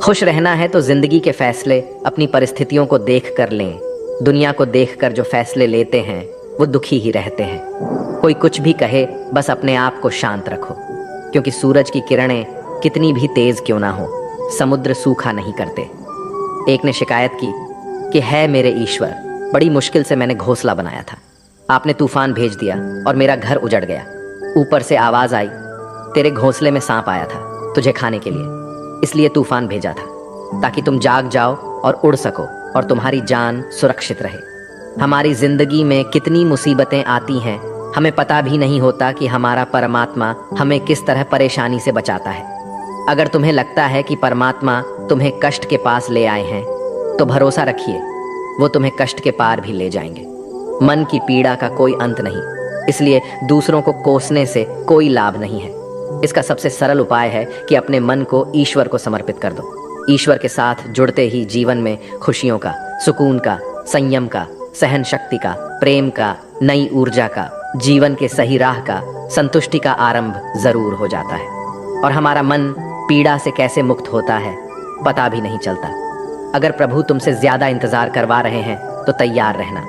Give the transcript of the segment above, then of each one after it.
खुश रहना है तो जिंदगी के फैसले अपनी परिस्थितियों को देख कर लें। दुनिया को देखकर जो फैसले लेते हैं वो दुखी ही रहते हैं। कोई कुछ भी कहे, बस अपने आप को शांत रखो, क्योंकि सूरज की किरणें कितनी भी तेज क्यों ना हो, समुद्र सूखा नहीं करते। एक ने शिकायत की कि है मेरे ईश्वर, बड़ी मुश्किल से मैंने घोंसला बनाया था, आपने तूफान भेज दिया और मेरा घर उजड़ गया। ऊपर से आवाज आई, तेरे घोंसले में सांप आया था तुझे खाने के लिए, इसलिए तूफान भेजा था ताकि तुम जाग जाओ और उड़ सको और तुम्हारी जान सुरक्षित रहे। हमारी जिंदगी में कितनी मुसीबतें आती हैं, हमें पता भी नहीं होता कि हमारा परमात्मा हमें किस तरह परेशानी से बचाता है। अगर तुम्हें लगता है कि परमात्मा तुम्हें कष्ट के पास ले आए हैं तो भरोसा रखिए, वो तुम्हें कष्ट के पार भी ले जाएंगे। मन की पीड़ा का कोई अंत नहीं, इसलिए दूसरों को कोसने से कोई लाभ नहीं है। इसका सबसे सरल उपाय है कि अपने मन को ईश्वर को समर्पित कर दो। ईश्वर के साथ जुड़ते ही जीवन में खुशियों का, सुकून का, संयम का, सहन शक्ति का, प्रेम का, नई ऊर्जा का, जीवन के सही राह का, संतुष्टि का आरंभ जरूर हो जाता है। और हमारा मन पीड़ा से कैसे मुक्त होता है पता भी नहीं चलता। अगर प्रभु तुमसे ज्यादा इंतजार करवा रहे हैं तो तैयार रहना,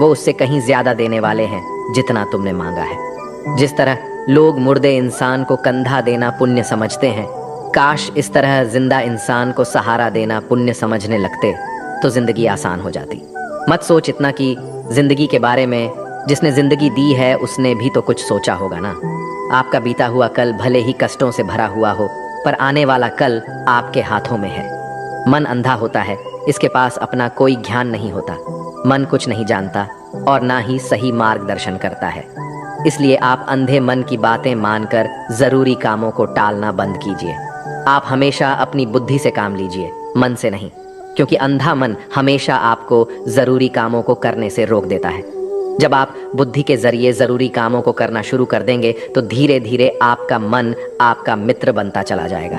वो उससे कहीं ज्यादा देने वाले हैं जितना तुमने मांगा है। जिस तरह लोग मुर्दे इंसान को कंधा देना पुण्य समझते हैं, काश इस तरह जिंदा इंसान को सहारा देना पुण्य समझने लगते तो जिंदगी आसान हो जाती। मत सोच इतना कि जिंदगी के बारे में, जिसने जिंदगी दी है उसने भी तो कुछ सोचा होगा ना। आपका बीता हुआ कल भले ही कष्टों से भरा हुआ हो, पर आने वाला कल आपके हाथों में है। मन अंधा होता है, इसके पास अपना कोई ज्ञान नहीं होता। मन कुछ नहीं जानता और ना ही सही मार्गदर्शन करता है। इसलिए आप अंधे मन की बातें मानकर जरूरी कामों को टालना बंद कीजिए। आप हमेशा अपनी बुद्धि से काम लीजिए, मन से नहीं, क्योंकि अंधा मन हमेशा आपको जरूरी कामों को करने से रोक देता है। जब आप बुद्धि के जरिए जरूरी कामों को करना शुरू कर देंगे तो धीरे धीरे आपका मन आपका मित्र बनता चला जाएगा।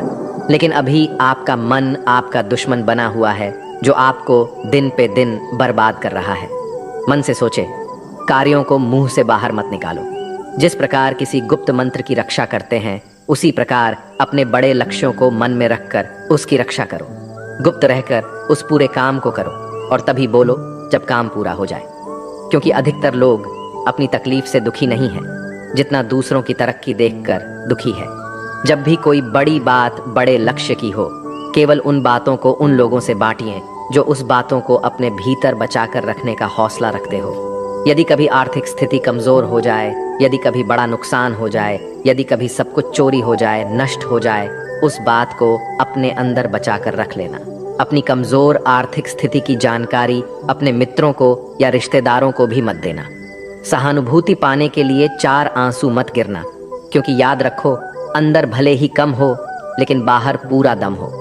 लेकिन अभी आपका मन आपका दुश्मन बना हुआ है, जो आपको दिन पे दिन बर्बाद कर रहा है। मन से सोचे, कार्यों को मुंह से बाहर मत निकालो। जिस प्रकार किसी गुप्त मंत्र की रक्षा करते हैं, उसी प्रकार अपने बड़े लक्ष्यों को मन में रखकर उसकी रक्षा करो। गुप्त रहकर उस पूरे काम को करो और तभी बोलो जब काम पूरा हो जाए, क्योंकि अधिकतर लोग अपनी तकलीफ से दुखी नहीं हैं जितना दूसरों की तरक्की देखकर दुखी है। जब भी कोई बड़ी बात बड़े लक्ष्य की हो, केवल उन बातों को उन लोगों से बांटिए जो उस बातों को अपने भीतर बचाकर रखने का हौसला रखते हो। यदि कभी आर्थिक स्थिति कमजोर हो जाए, यदि कभी बड़ा नुकसान हो जाए, यदि कभी सब कुछ चोरी हो जाए, नष्ट हो जाए, उस बात को अपने अंदर बचाकर रख लेना। अपनी कमजोर आर्थिक स्थिति की जानकारी अपने मित्रों को या रिश्तेदारों को भी मत देना। सहानुभूति पाने के लिए 4 आंसू मत गिरना, क्योंकि याद रखो, अंदर भले ही कम हो लेकिन बाहर पूरा दम हो।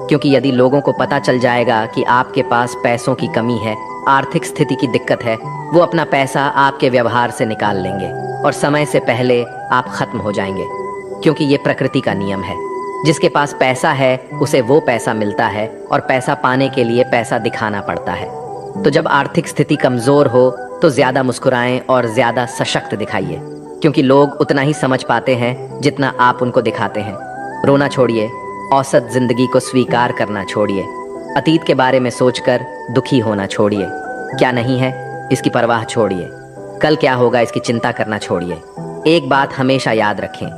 क्योंकि यदि लोगों को पता चल जाएगा कि आपके पास पैसों की कमी है, आर्थिक स्थिति की दिक्कत है, वो अपना पैसा आपके व्यवहार से निकाल लेंगे और समय से पहले आप खत्म हो जाएंगे। क्योंकि ये प्रकृति का नियम है, जिसके पास पैसा है उसे वो पैसा मिलता है और पैसा पाने के लिए पैसा दिखाना पड़ता है। तो जब आर्थिक स्थिति कमजोर हो तो ज्यादा मुस्कुराएं और ज्यादा सशक्त दिखाइए, क्योंकि लोग उतना ही समझ पाते हैं जितना आप उनको दिखाते हैं। रोना छोड़िए, औसत जिंदगी को स्वीकार करना छोड़िए, अतीत के बारे में सोचकर दुखी होना छोड़िए। क्या नहीं है इसकी परवाह छोड़िए, कल क्या होगा इसकी चिंता करना छोड़िए। एक बात हमेशा याद रखें,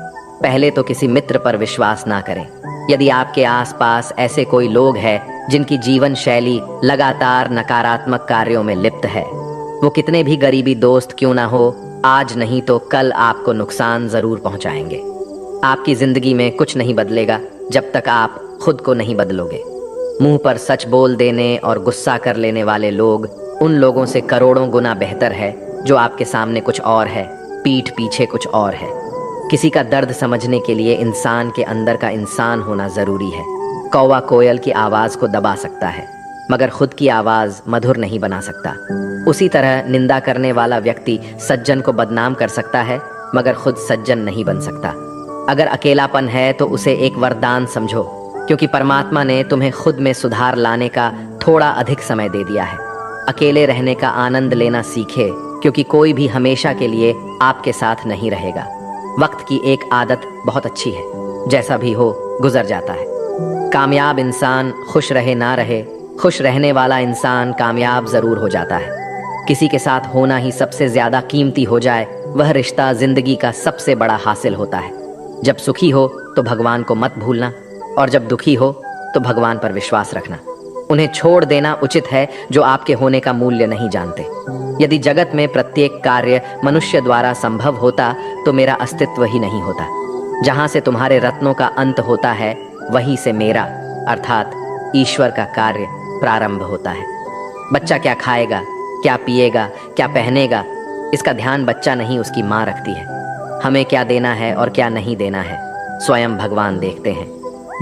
पहले तो किसी मित्र पर विश्वास ना करें। यदि आपके आसपास ऐसे कोई लोग हैं जिनकी जीवन शैली लगातार नकारात्मक कार्यों में लिप्त है, वो कितने भी गरीबी दोस्त क्यों ना हो, आज नहीं तो कल आपको नुकसान जरूर पहुंचाएंगे। आपकी जिंदगी में कुछ नहीं बदलेगा जब तक आप खुद को नहीं बदलोगे। मुंह पर सच बोल देने और गुस्सा कर लेने वाले लोग उन लोगों से करोड़ों गुना बेहतर है जो आपके सामने कुछ और है, पीठ पीछे कुछ और है। किसी का दर्द समझने के लिए इंसान के अंदर का इंसान होना जरूरी है। कौवा कोयल की आवाज को दबा सकता है, मगर खुद की आवाज मधुर नहीं बना सकता। उसी तरह निंदा करने वाला व्यक्ति सज्जन को बदनाम कर सकता है, मगर खुद सज्जन नहीं बन सकता। अगर अकेलापन है तो उसे एक वरदान समझो, क्योंकि परमात्मा ने तुम्हें खुद में सुधार लाने का थोड़ा अधिक समय दे दिया है। अकेले रहने का आनंद लेना सीखे, क्योंकि कोई भी हमेशा के लिए आपके साथ नहीं रहेगा। वक्त की एक आदत बहुत अच्छी है, जैसा भी हो गुजर जाता है। कामयाब इंसान खुश रहे ना रहे, खुश रहने वाला इंसान कामयाब जरूर हो जाता है। किसी के साथ होना ही सबसे ज्यादा कीमती हो जाए, वह रिश्ता जिंदगी का सबसे बड़ा हासिल होता है। जब सुखी हो तो भगवान को मत भूलना, और जब दुखी हो तो भगवान पर विश्वास रखना। उन्हें छोड़ देना उचित है जो आपके होने का मूल्य नहीं जानते। यदि जगत में प्रत्येक कार्य मनुष्य द्वारा संभव होता तो मेरा अस्तित्व ही नहीं होता। जहां से तुम्हारे रत्नों का अंत होता है, वहीं से मेरा अर्थात ईश्वर का कार्य प्रारंभ होता है। बच्चा क्या खाएगा, क्या पिएगा, क्या पहनेगा, इसका ध्यान बच्चा नहीं उसकी माँ रखती है। हमें क्या देना है और क्या नहीं देना है, स्वयं भगवान देखते हैं।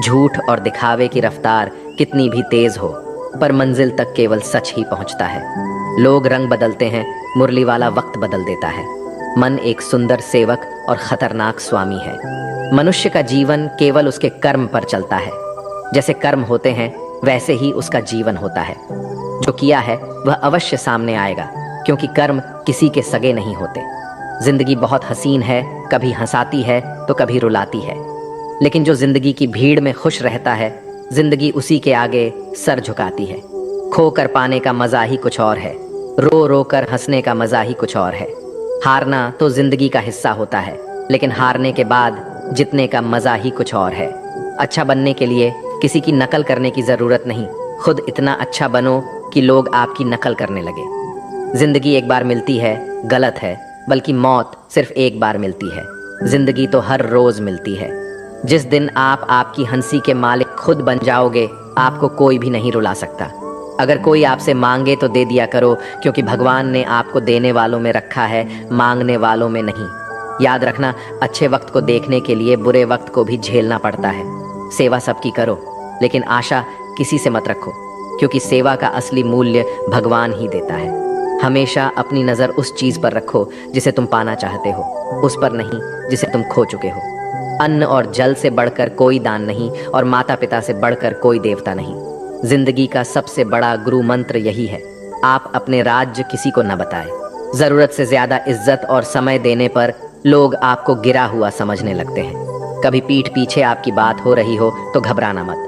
झूठ और दिखावे की रफ्तार कितनी भी तेज हो, पर मंजिल तक केवल सच ही पहुंचता है। लोग रंग बदलते हैं, मुरली वाला वक्त बदल देता है। मन एक सुंदर सेवक और खतरनाक स्वामी है। मनुष्य का जीवन केवल उसके कर्म पर चलता है। जैसे कर्म होते हैं वैसे ही उसका जीवन होता है। जो किया है वह अवश्य सामने आएगा, क्योंकि कर्म किसी के सगे नहीं होते। जिंदगी बहुत हसीन है, कभी हंसाती है तो कभी रुलाती है, लेकिन जो जिंदगी की भीड़ में खुश रहता है, जिंदगी उसी के आगे सर झुकाती है। खो कर पाने का मजा ही कुछ और है, रो रो कर हंसने का मजा ही कुछ और है। हारना तो जिंदगी का हिस्सा होता है, लेकिन हारने के बाद जीतने का मजा ही कुछ और है। अच्छा बनने के लिए किसी की नकल करने की जरूरत नहीं, खुद इतना अच्छा बनो कि लोग आपकी नकल करने लगे। जिंदगी एक बार मिलती है गलत है, बल्कि मौत सिर्फ एक बार मिलती है। जिंदगी तो हर रोज मिलती है। जिस दिन आप आपकी हंसी के मालिक खुद बन जाओगे, आपको कोई भी नहीं रुला सकता। अगर कोई आपसे मांगे तो दे दिया करो, क्योंकि भगवान ने आपको देने वालों में रखा है, मांगने वालों में नहीं। याद रखना, अच्छे वक्त को देखने के लिए बुरे वक्त को भी झेलना पड़ता है। सेवा सबकी करो, लेकिन आशा किसी से मत रखो, क्योंकि सेवा का असली मूल्य भगवान ही देता है। हमेशा अपनी नज़र उस चीज़ पर रखो जिसे तुम पाना चाहते हो, उस पर नहीं जिसे तुम खो चुके हो। अन्न और जल से बढ़कर कोई दान नहीं, और माता पिता से बढ़कर कोई देवता नहीं। जिंदगी का सबसे बड़ा गुरु मंत्र यही है, आप अपने राज्य किसी को न बताएं। ज़रूरत से ज़्यादा इज्जत और समय देने पर लोग आपको गिरा हुआ समझने लगते हैं। कभी पीठ पीछे आपकी बात हो रही हो तो घबराना मत,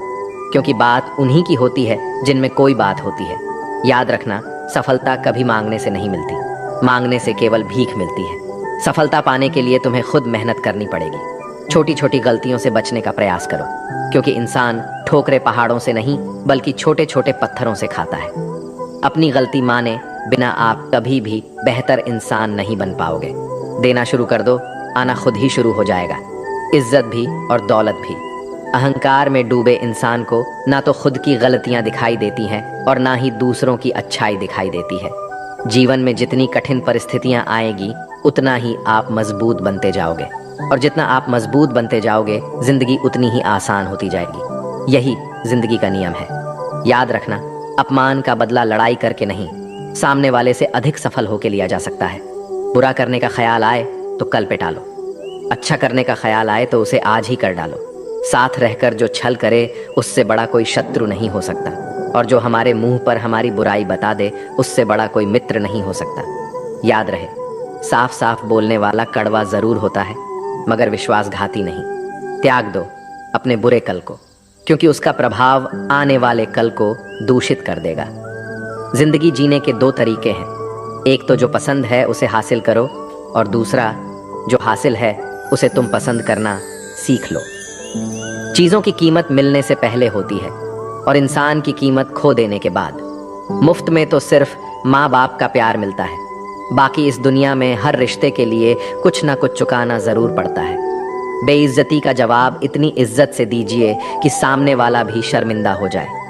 क्योंकि बात उन्हीं की होती है जिनमें कोई बात होती है। याद रखना, सफलता कभी मांगने से नहीं मिलती, मांगने से केवल भीख मिलती है। सफलता पाने के लिए तुम्हें खुद मेहनत करनी पड़ेगी। छोटी छोटी गलतियों से बचने का प्रयास करो, क्योंकि इंसान ठोकरे पहाड़ों से नहीं बल्कि छोटे छोटे पत्थरों से खाता है। अपनी गलती माने बिना आप कभी भी बेहतर इंसान नहीं बन पाओगे। देना शुरू कर दो, आना खुद ही शुरू हो जाएगा, इज्जत भी और दौलत भी। अहंकार में डूबे इंसान को ना तो खुद की गलतियां दिखाई देती हैं और ना ही दूसरों की अच्छाई दिखाई देती है। जीवन में जितनी कठिन परिस्थितियां आएगी, उतना ही आप मजबूत बनते जाओगे, और जितना आप मजबूत बनते जाओगे, जिंदगी उतनी ही आसान होती जाएगी। यही जिंदगी का नियम है। याद रखना, अपमान का बदला लड़ाई करके नहीं, सामने वाले से अधिक सफल होकर लिया जा सकता है। बुरा करने का ख्याल आए तो कल पे टालो, अच्छा करने का ख्याल आए तो उसे आज ही कर डालो। साथ रहकर जो छल करे, उससे बड़ा कोई शत्रु नहीं हो सकता, और जो हमारे मुंह पर हमारी बुराई बता दे, उससे बड़ा कोई मित्र नहीं हो सकता। याद रहे, साफ साफ बोलने वाला कड़वा जरूर होता है, मगर विश्वासघाती नहीं। त्याग दो अपने बुरे कल को, क्योंकि उसका प्रभाव आने वाले कल को दूषित कर देगा। जिंदगी जीने के दो तरीके हैं, एक तो जो पसंद है उसे हासिल करो, और दूसरा जो हासिल है उसे तुम पसंद करना सीख लो। चीजों की कीमत मिलने से पहले होती है, और इंसान की कीमत खो देने के बाद। मुफ्त में तो सिर्फ माँ बाप का प्यार मिलता है, बाकी इस दुनिया में हर रिश्ते के लिए कुछ ना कुछ चुकाना जरूर पड़ता है। बेइज्जती का जवाब इतनी इज्जत से दीजिए कि सामने वाला भी शर्मिंदा हो जाए।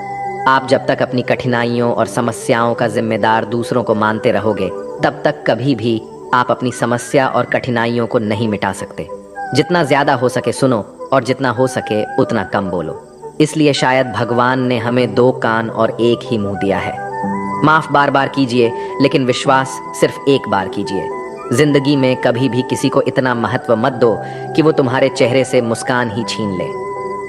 आप जब तक अपनी कठिनाइयों और समस्याओं का जिम्मेदार दूसरों को मानते रहोगे, तब तक कभी भी आप अपनी समस्या और कठिनाइयों को नहीं मिटा सकते। जितना ज्यादा हो सके सुनो, और जितना हो सके उतना कम बोलो। इसलिए शायद भगवान ने हमें दो कान और एक ही मुंह दिया है। माफ बार बार कीजिए, लेकिन विश्वास सिर्फ एक बार कीजिए। जिंदगी में कभी भी किसी को इतना महत्व मत दो कि वो तुम्हारे चेहरे से मुस्कान ही छीन ले।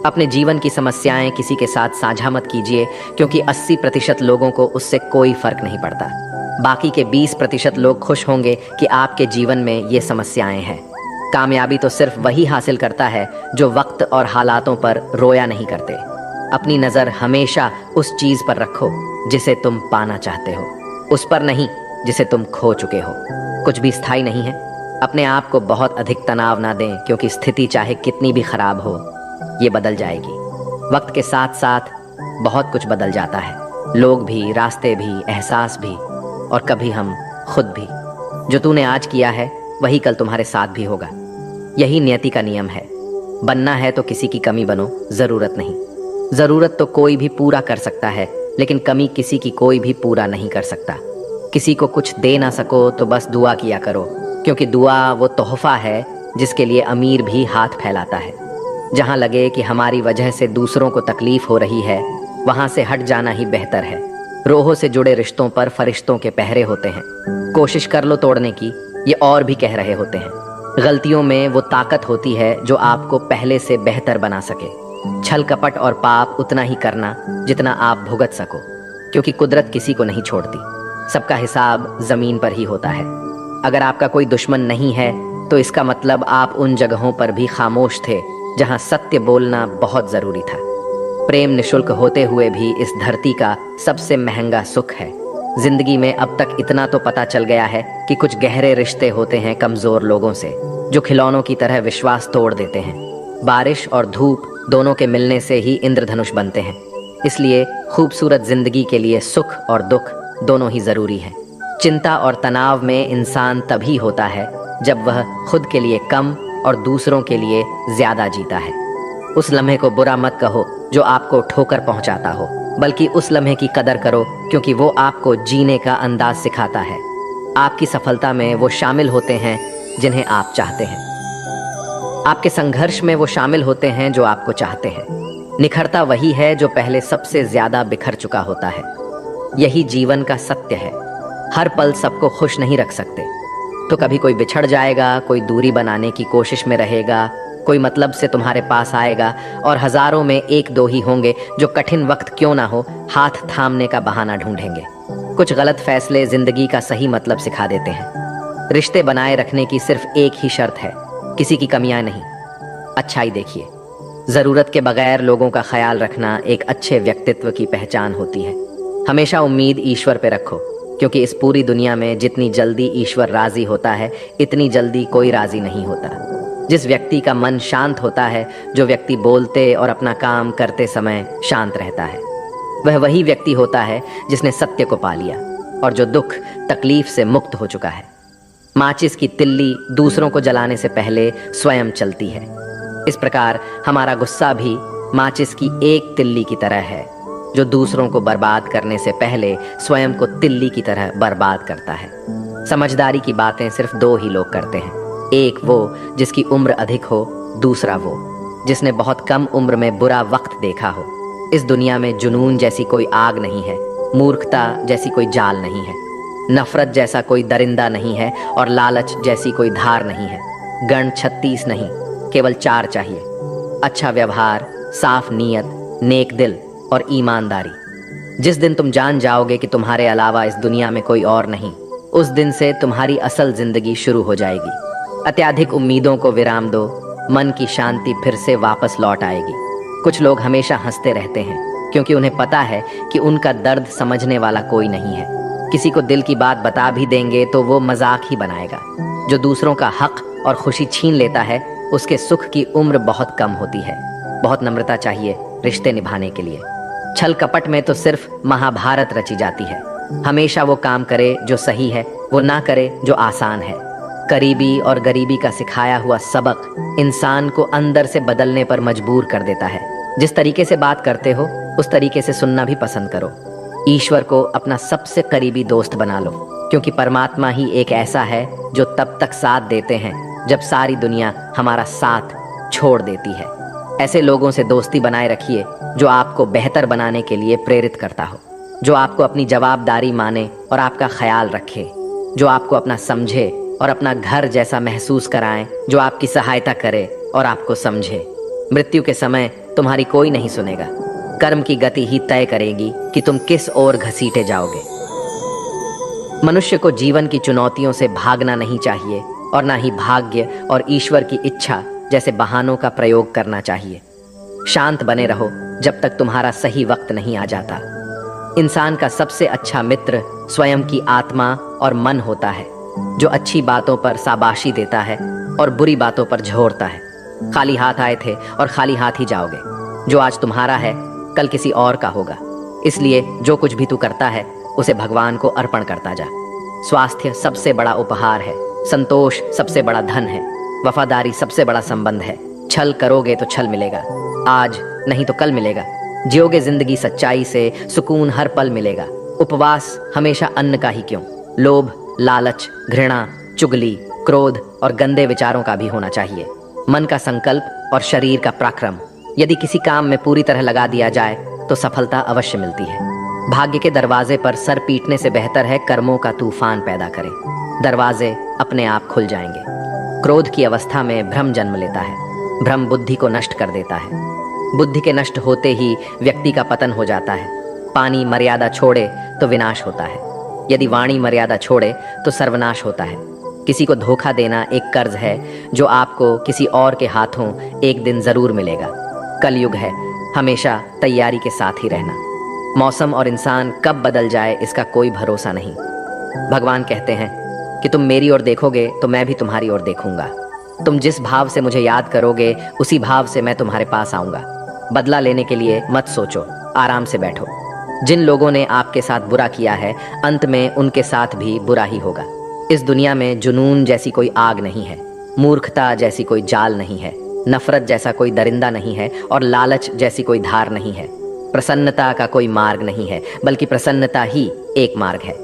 अपने जीवन की समस्याएं किसी के साथ साझा मत कीजिए, क्योंकि 80% लोगों को उससे कोई फर्क नहीं पड़ता। बाकी के 20% लोग खुश होंगे कि आपके जीवन में ये समस्याएं हैं। कामयाबी तो सिर्फ वही हासिल करता है जो वक्त और हालातों पर रोया नहीं करते। अपनी नजर हमेशा उस चीज पर रखो जिसे तुम पाना चाहते हो, उस पर नहीं जिसे तुम खो चुके हो। कुछ भी स्थायी नहीं है। अपने आप को बहुत अधिक तनाव ना दें, क्योंकि स्थिति चाहे कितनी भी खराब हो, ये बदल जाएगी। वक्त के साथ साथ बहुत कुछ बदल जाता है, लोग भी, रास्ते भी, एहसास भी, और कभी हम खुद भी। जो तूने आज किया है वही कल तुम्हारे साथ भी होगा। यही नियति का नियम है। बनना है तो किसी की कमी बनो, जरूरत नहीं। जरूरत तो कोई भी पूरा कर सकता है, लेकिन कमी किसी की कोई भी पूरा नहीं कर सकता। किसी को कुछ दे ना सको तो बस दुआ किया करो, क्योंकि दुआ वो तोहफा है जिसके लिए अमीर भी हाथ फैलाता है। जहाँ लगे कि हमारी वजह से दूसरों को तकलीफ हो रही है, वहाँ से हट जाना ही बेहतर है। रोहों से जुड़े रिश्तों पर फरिश्तों के पहरे होते हैं। कोशिश कर लो तोड़ने की, ये और भी कह रहे होते हैं। गलतियों में वो ताकत होती है जो आपको पहले से बेहतर बना सके। छल कपट और पाप उतना ही करना जितना आप भुगत सको, क्योंकि कुदरत किसी को नहीं छोड़ती। सबका हिसाब जमीन पर ही होता है। अगर आपका कोई दुश्मन नहीं है तो इसका मतलब आप उन जगहों पर भी खामोश थे जहां सत्य बोलना बहुत जरूरी था। प्रेम निशुल्क होते हुए भी इस धरती का सबसे महंगा सुख है। जिंदगी में अब तक इतना तो पता चल गया है कि कुछ गहरे रिश्ते होते हैं कमजोर लोगों से, जो खिलौनों की तरह विश्वास तोड़ देते हैं। बारिश और धूप दोनों के मिलने से ही इंद्रधनुष बनते हैं। इसलिए खूबसूरत जिंदगी के लिए सुख और दुख दोनों ही जरूरी है। चिंता और तनाव में इंसान तभी होता है जब वह खुद के लिए कम और दूसरों के लिए ज्यादा जीता है। उस लम्हे को बुरा मत कहो जो आपको ठोकर पहुंचाता हो, बल्कि उस लम्हे की कदर करो, क्योंकि वो आपको जीने का अंदाज सिखाता है। आपकी सफलता में वो शामिल होते हैं जिन्हें आप चाहते हैं। आपके संघर्ष में वो शामिल होते हैं जो आपको चाहते हैं। निखरता वही है जो पहले सबसे ज्यादा बिखर चुका होता है। यही जीवन का सत्य है। हर पल सबको खुश नहीं रख सकते, तो कभी कोई बिछड़ जाएगा, कोई दूरी बनाने की कोशिश में रहेगा, कोई मतलब से तुम्हारे पास आएगा, और हजारों में एक दो ही होंगे जो कठिन वक्त क्यों ना हो हाथ थामने का बहाना ढूंढेंगे। कुछ गलत फैसले जिंदगी का सही मतलब सिखा देते हैं। रिश्ते बनाए रखने की सिर्फ एक ही शर्त है, किसी की कमियां नहीं, अच्छाई देखिए। जरूरत के बगैर लोगों का ख्याल रखना एक अच्छे व्यक्तित्व की पहचान होती है। हमेशा उम्मीद ईश्वर पे रखो, क्योंकि इस पूरी दुनिया में जितनी जल्दी ईश्वर राजी होता है, इतनी जल्दी कोई राजी नहीं होता। जिस व्यक्ति का मन शांत होता है, जो व्यक्ति बोलते और अपना काम करते समय शांत रहता है, वह वही व्यक्ति होता है जिसने सत्य को पा लिया और जो दुख तकलीफ से मुक्त हो चुका है। माचिस की तिल्ली दूसरों को जलाने से पहले स्वयं चलती है। इस प्रकार हमारा गुस्सा भी माचिस की एक तिल्ली की तरह है, जो दूसरों को बर्बाद करने से पहले स्वयं को तिल्ली की तरह बर्बाद करता है। समझदारी की बातें सिर्फ दो ही लोग करते हैं, एक वो जिसकी उम्र अधिक हो, दूसरा वो जिसने बहुत कम उम्र में बुरा वक्त देखा हो। इस दुनिया में जुनून जैसी कोई आग नहीं है, मूर्खता जैसी कोई जाल नहीं है, नफरत जैसा कोई दरिंदा नहीं है, और लालच जैसी कोई धार नहीं है। गण 36 नहीं, केवल 4 चाहिए: अच्छा व्यवहार, साफ नीयत, नेक दिल और ईमानदारी। जिस दिन तुम जान जाओगे कि तुम्हारे अलावा इस दुनिया में कोई और नहीं, उस दिन से तुम्हारी असल जिंदगी शुरू हो जाएगी। अत्याधिक उम्मीदों को विराम दो, मन की शांति फिर से वापस लौट आएगी। कुछ लोग हमेशा हंसते रहते हैं, क्योंकि उन्हें पता है कि उनका दर्द समझने वाला कोई नहीं है। किसी को दिल की बात बता भी देंगे तो वो मजाक ही बनाएगा। जो दूसरों का हक और खुशी छीन लेता है, उसके सुख की उम्र बहुत कम होती है। बहुत नम्रता चाहिए रिश्ते निभाने के लिए। छल कपट में तो सिर्फ महाभारत रची जाती है। हमेशा वो काम करे जो सही है, वो ना करे जो आसान है। करीबी और गरीबी का सिखाया हुआ सबक इंसान को अंदर से बदलने पर मजबूर कर देता है। जिस तरीके से बात करते हो उस तरीके से सुनना भी पसंद करो। ईश्वर को अपना सबसे करीबी दोस्त बना लो, क्योंकि परमात्मा ही एक ऐसा है जो तब तक साथ देते हैं जब सारी दुनिया हमारा साथ छोड़ देती है। ऐसे लोगों से दोस्ती बनाए रखिए जो आपको बेहतर बनाने के लिए प्रेरित करता हो, जो आपको अपनी जवाबदारी माने और आपका ख्याल रखे, जो आपको अपना समझे और अपना घर जैसा महसूस कराएं, जो आपकी सहायता करे और आपको समझे। मृत्यु के समय तुम्हारी कोई नहीं सुनेगा। कर्म की गति ही तय करेगी कि तुम किस ओर घसीटे जाओगे। मनुष्य को जीवन की चुनौतियों से भागना नहीं चाहिए, और ना ही भाग्य और ईश्वर की इच्छा जैसे बहानों का प्रयोग करना चाहिए। शांत बने रहो, जब तक तुम्हारा सही वक्त नहीं आ जाता। इंसान का सबसे अच्छा मित्र स्वयं की आत्मा और मन होता है, जो अच्छी बातों पर शाबाशी देता है और बुरी बातों पर झोरता है। खाली हाथ आए थे और खाली हाथ ही जाओगे। जो आज तुम्हारा है कल किसी और का होगा। इसलिए जो कुछ भी तू करता है उसे भगवान को अर्पण करता जा। स्वास्थ्य सबसे बड़ा उपहार है, संतोष सबसे बड़ा धन है, वफादारी सबसे बड़ा संबंध है। छल करोगे तो छल मिलेगा, आज नहीं तो कल मिलेगा। जियोगे जिंदगी सच्चाई से, सुकून हर पल मिलेगा। उपवास हमेशा अन्न का ही क्यों, लोभ, लालच, घृणा, चुगली, क्रोध और गंदे विचारों का भी होना चाहिए। मन का संकल्प और शरीर का पराक्रम यदि किसी काम में पूरी तरह लगा दिया जाए तो सफलता अवश्य मिलती है। भाग्य के दरवाजे पर सर पीटने से बेहतर है कर्मों का तूफान पैदा करें। दरवाजे अपने आप खुल जाएंगे। क्रोध की अवस्था में भ्रम जन्म लेता है। भ्रम बुद्धि को नष्ट कर देता है। बुद्धि के नष्ट होते ही व्यक्ति का पतन हो जाता है। पानी मर्यादा छोड़े तो विनाश होता है, यदि वाणी मर्यादा छोड़े तो सर्वनाश होता है। किसी को धोखा देना एक कर्ज है जो आपको किसी और के हाथों एक दिन जरूर मिलेगा। कलयुग है, हमेशा तैयारी के साथ ही रहना। मौसम और इंसान कब बदल जाए इसका कोई भरोसा नहीं। भगवान कहते हैं कि तुम मेरी ओर देखोगे तो मैं भी तुम्हारी ओर देखूंगा। तुम जिस भाव से मुझे याद करोगे उसी भाव से मैं तुम्हारे पास आऊंगा। बदला लेने के लिए मत सोचो, आराम से बैठो। जिन लोगों ने आपके साथ बुरा किया है अंत में उनके साथ भी बुरा ही होगा। इस दुनिया में जुनून जैसी कोई आग नहीं है, मूर्खता जैसी कोई जाल नहीं है, नफरत जैसा कोई दरिंदा नहीं है और लालच जैसी कोई धार नहीं है। प्रसन्नता का कोई मार्ग नहीं है, बल्कि प्रसन्नता ही एक मार्ग है।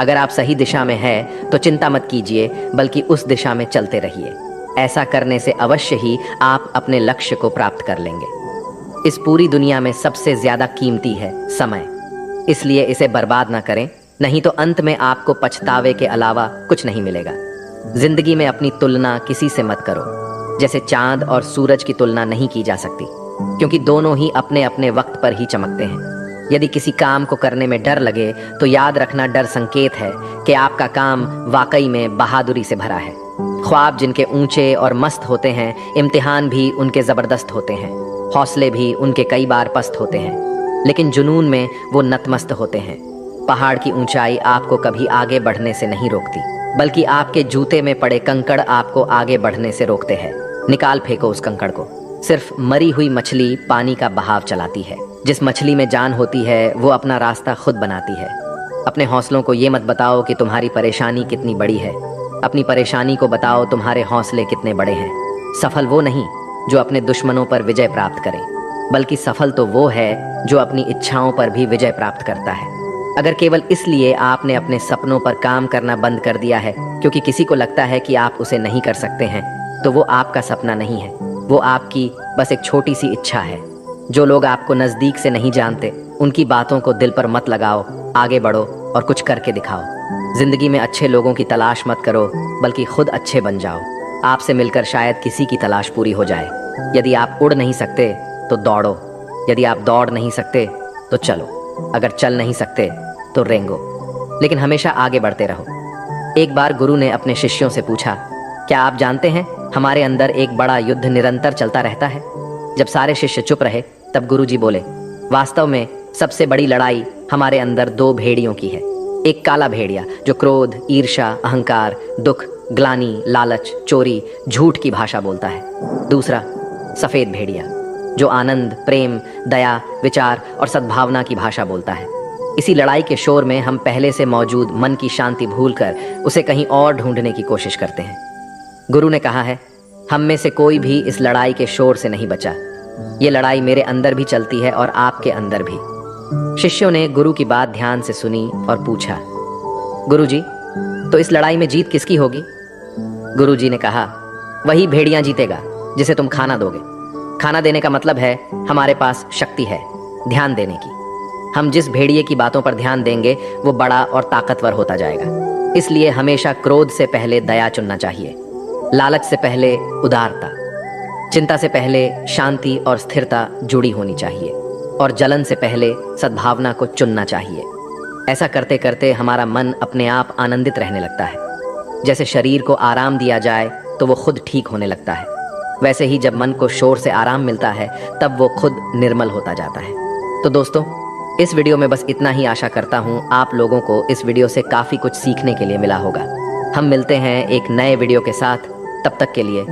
अगर आप सही दिशा में हैं तो चिंता मत कीजिए, बल्कि उस दिशा में चलते रहिए। ऐसा करने से अवश्य ही आप अपने लक्ष्य को प्राप्त कर लेंगे। इस पूरी दुनिया में सबसे ज्यादा कीमती है समय, इसलिए इसे बर्बाद ना करें, नहीं तो अंत में आपको पछतावे के अलावा कुछ नहीं मिलेगा। जिंदगी में अपनी तुलना किसी से मत करो। जैसे चांद और सूरज की तुलना नहीं की जा सकती, क्योंकि दोनों ही अपने अपने वक्त पर ही चमकते हैं। यदि किसी काम को करने में डर लगे तो याद रखना डर संकेत है कि आपका काम वाकई में बहादुरी से भरा है। ख्वाब जिनके ऊंचे और मस्त होते हैं, इम्तिहान भी उनके जबरदस्त होते हैं, हौसले भी उनके कई बार पस्त होते हैं, लेकिन जुनून में वो नतमस्त होते हैं। पहाड़ की ऊंचाई आपको कभी आगे बढ़ने से नहीं रोकती, बल्कि आपके जूते में पड़े कंकड़ आपको आगे बढ़ने से रोकते हैं। निकाल फेंको उस कंकड़ को। सिर्फ मरी हुई मछली पानी का बहाव चलाती है। जिस मछली में जान होती है वो अपना रास्ता खुद बनाती है। अपने हौसलों को ये मत बताओ कि तुम्हारी परेशानी कितनी बड़ी है, अपनी परेशानी को बताओ तुम्हारे हौसले कितने बड़े हैं। सफल वो नहीं जो अपने दुश्मनों पर विजय प्राप्त करे, बल्कि सफल तो वो है जो अपनी इच्छाओं पर भी विजय प्राप्त करता है। अगर केवल इसलिए आपने अपने सपनों पर काम करना बंद कर दिया है क्योंकि किसी को लगता है कि आप उसे नहीं कर सकते हैं, तो वो आपका सपना नहीं है, वो आपकी बस एक छोटी सी इच्छा है। जो लोग आपको नज़दीक से नहीं जानते उनकी बातों को दिल पर मत लगाओ, आगे बढ़ो और कुछ करके दिखाओ। जिंदगी में अच्छे लोगों की तलाश मत करो, बल्कि खुद अच्छे बन जाओ। आपसे मिलकर शायद किसी की तलाश पूरी हो जाए। यदि आप उड़ नहीं सकते तो दौड़ो, यदि आप दौड़ नहीं सकते तो चलो, अगर चल नहीं सकते तो रेंगो, लेकिन हमेशा आगे बढ़ते रहो। एक बार गुरु ने अपने शिष्यों से पूछा, क्या आप जानते हैं हमारे अंदर एक बड़ा युद्ध निरंतर चलता रहता है? जब सारे शिष्य चुप रहे तब गुरुजी बोले, वास्तव में सबसे बड़ी लड़ाई हमारे अंदर दो भेड़ियों की है। एक काला भेड़िया जो क्रोध, ईर्ष्या, अहंकार, दुख, ग्लानि, लालच, चोरी, झूठ की भाषा बोलता है। दूसरा सफेद भेड़िया जो आनंद, प्रेम, दया, विचार और सद्भावना की भाषा बोलता है। इसी लड़ाई के शोर में हम पहले से मौजूद मन की शांति भूलकर उसे कहीं और ढूंढने की कोशिश करते हैं। गुरु ने कहा है, हम में से कोई भी इस लड़ाई के शोर से नहीं बचा। ये लड़ाई मेरे अंदर भी चलती है और आपके अंदर भी। शिष्यों ने गुरु की बात ध्यान से सुनी और पूछा, गुरुजी, तो इस लड़ाई में जीत किसकी होगी? गुरुजी ने कहा, वही भेड़िया जीतेगा जिसे तुम खाना दोगे। खाना देने का मतलब है हमारे पास शक्ति है ध्यान देने की। हम जिस भेड़िए की बातों पर ध्यान देंगे वो बड़ा और ताकतवर होता जाएगा। इसलिए हमेशा क्रोध से पहले दया चुनना चाहिए, लालच से पहले उदारता, चिंता से पहले शांति और स्थिरता जुड़ी होनी चाहिए, और जलन से पहले सद्भावना को चुनना चाहिए। ऐसा करते करते हमारा मन अपने आप आनंदित रहने लगता है। जैसे शरीर को आराम दिया जाए तो वो खुद ठीक होने लगता है। वैसे ही जब मन को शोर से आराम मिलता है तब वो खुद निर्मल होता जाता है। तो दोस्तों, इस वीडियो में बस इतना ही। आशा करता हूँ आप लोगों को इस वीडियो से काफ़ी कुछ सीखने के लिए मिला होगा। हम मिलते हैं एक नए वीडियो के साथ, तब तक के लिए